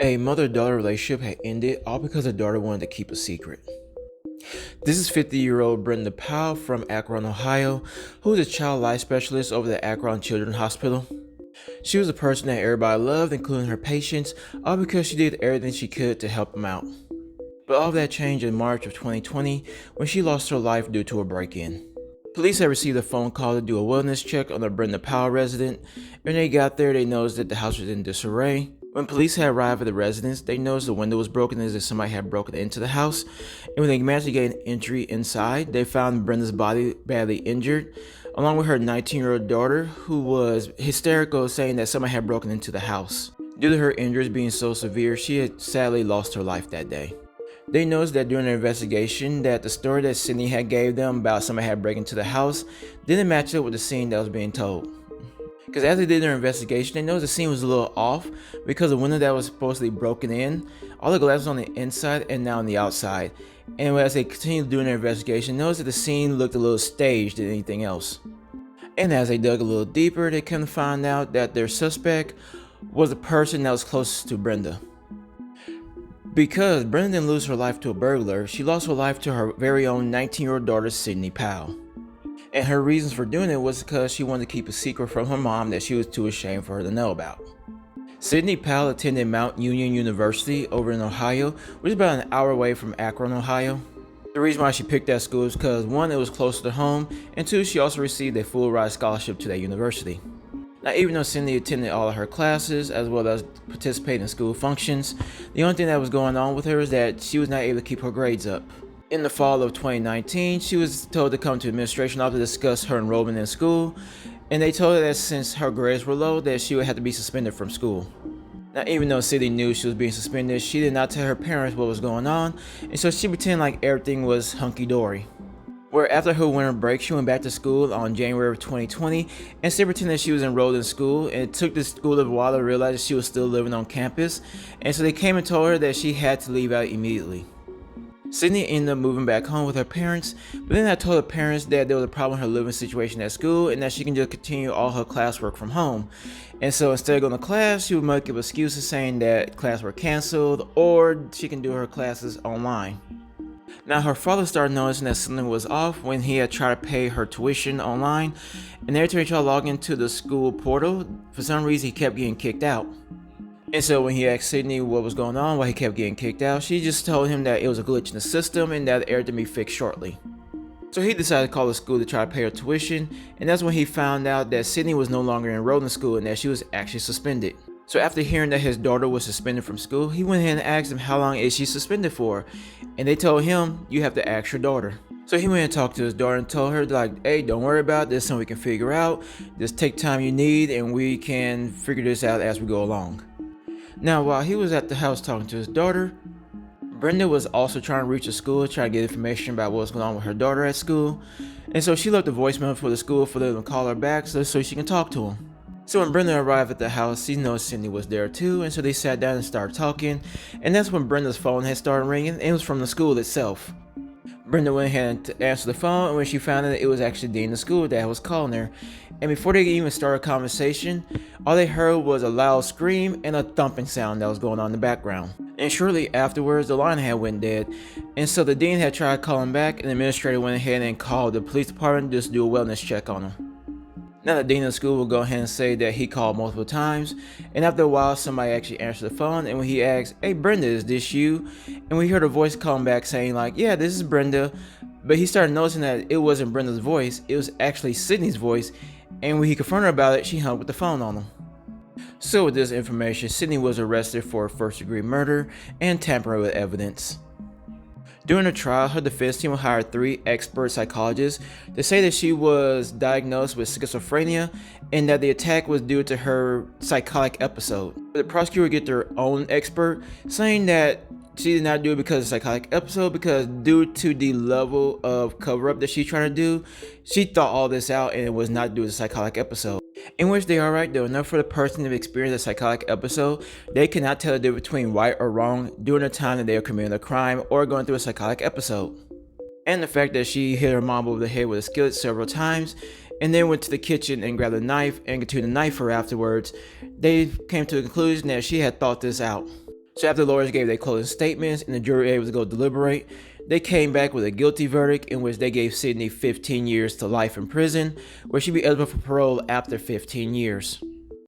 A mother-daughter relationship had ended all because her daughter wanted to keep a secret. This is 50-year-old Brenda Powell from Akron, Ohio, who is a child life specialist over the Akron Children's Hospital. She was a person that everybody loved, including her patients, all because she did everything she could to help them out. But all of that changed in March of 2020 when she lost her life due to a break-in. Police had received a phone call to do a wellness check on the Brenda Powell resident. When they got there, they noticed that the house was in disarray. When police had arrived at the residence, they noticed the window was broken as if somebody had broken into the house. And when they managed to get an entry inside, they found Brenda's body badly injured, along with her 19-year-old daughter, who was hysterical, saying that somebody had broken into the house. Due to her injuries being so severe, she had sadly lost her life that day. They noticed that during their investigation that the story that Sidney had gave them about somebody had broken into the house didn't match up with the scene that was being told. Because as they did their investigation, they noticed the scene was a little off because the window that was supposedly broken in, all the glass was on the inside and not on the outside. And as they continued doing their investigation, they noticed that the scene looked a little staged than anything else. And as they dug a little deeper, they came to find out that their suspect was the person that was closest to Brenda. Because Brenda didn't lose her life to a burglar, she lost her life to her very own 19-year-old daughter, Sidney Powell. And her reasons for doing it was because she wanted to keep a secret from her mom that she was too ashamed for her to know about. Sidney Powell attended Mount Union University over in Ohio, which is about an hour away from Akron, Ohio. The reason why she picked that school is because one, it was closer to home, and two, she also received a full ride scholarship to that university. Now, even though Sidney attended all of her classes as well as participated in school functions, the only thing that was going on with her is that she was not able to keep her grades up. In the fall of 2019, she was told to come to administration office to discuss her enrollment in school, and they told her that since her grades were low, that she would have to be suspended from school. Now, even though Sidney knew she was being suspended, she did not tell her parents what was going on, and so she pretended like everything was hunky-dory. Where after her winter break, she went back to school on January of 2020 and still pretended that she was enrolled in school, and it took the school a while to realize that she was still living on campus, and so they came and told her that she had to leave out immediately. Sidney ended up moving back home with her parents, but then I told her parents that there was a problem with her living situation at school and that she can just continue all her classwork from home. And so instead of going to class, she would make up excuses saying that class were canceled or she can do her classes online. Now, her father started noticing that something was off when he had tried to pay her tuition online, and every time he tried to log into the school portal, for some reason he kept getting kicked out. And so when he asked Sidney what was going on, why he kept getting kicked out, she just told him that it was a glitch in the system and that everything would be fixed shortly. So he decided to call the school to try to pay her tuition, and that's when he found out that Sidney was no longer enrolled in school and that she was actually suspended. So after hearing that his daughter was suspended from school, he went ahead and asked them how long is she suspended for, and they told him, you have to ask your daughter. So he went and talked to his daughter and told her like, hey, don't worry about it, this is something we can figure out, just take time you need and we can figure this out as we go along. Now, while he was at the house talking to his daughter, Brenda was also trying to reach the school, trying to get information about what's going on with her daughter at school. And so she left a voicemail for the school for them to call her back so she can talk to him. So when Brenda arrived at the house, she noticed Sidney was there too, and so they sat down and started talking. And that's when Brenda's phone had started ringing, and it was from the school itself. Brenda went ahead and answered the phone, and when she found out that it was actually the dean of school that was calling her. And before they even started a conversation, all they heard was a loud scream and a thumping sound that was going on in the background. And shortly afterwards, the line had went dead, and so the dean had tried calling back, and the administrator went ahead and called the police department to just do a wellness check on him. Now the dean of school will go ahead and say that he called multiple times, and after a while somebody actually answered the phone, and when he asked, hey Brenda, is this you? And we heard a voice calling back saying like, yeah, this is Brenda. But he started noticing that it wasn't Brenda's voice, it was actually Sidney's voice, and when he confronted her about it, she hung up the phone on him. So with this information, Sidney was arrested for first-degree murder and tampering with evidence. During the trial, her defense team hired 3 expert psychologists to say that she was diagnosed with schizophrenia and that the attack was due to her psychotic episode. The prosecutor would get their own expert saying that she did not do it because of the psychotic episode, because due to the level of cover-up that she's trying to do, she thought all this out and it was not due to the psychotic episode. In which they are right though, enough for the person to experience a psychotic episode, they cannot tell the difference between right or wrong during the time that they are committing a crime or going through a psychotic episode. And the fact that she hit her mom over the head with a skillet several times and then went to the kitchen and grabbed a knife and continued to knife her afterwards, they came to the conclusion that she had thought this out. So after the lawyers gave their closing statements and the jury was able to go deliberate, they came back with a guilty verdict in which they gave Sidney 15 years to life in prison, where she'd be eligible for parole after 15 years.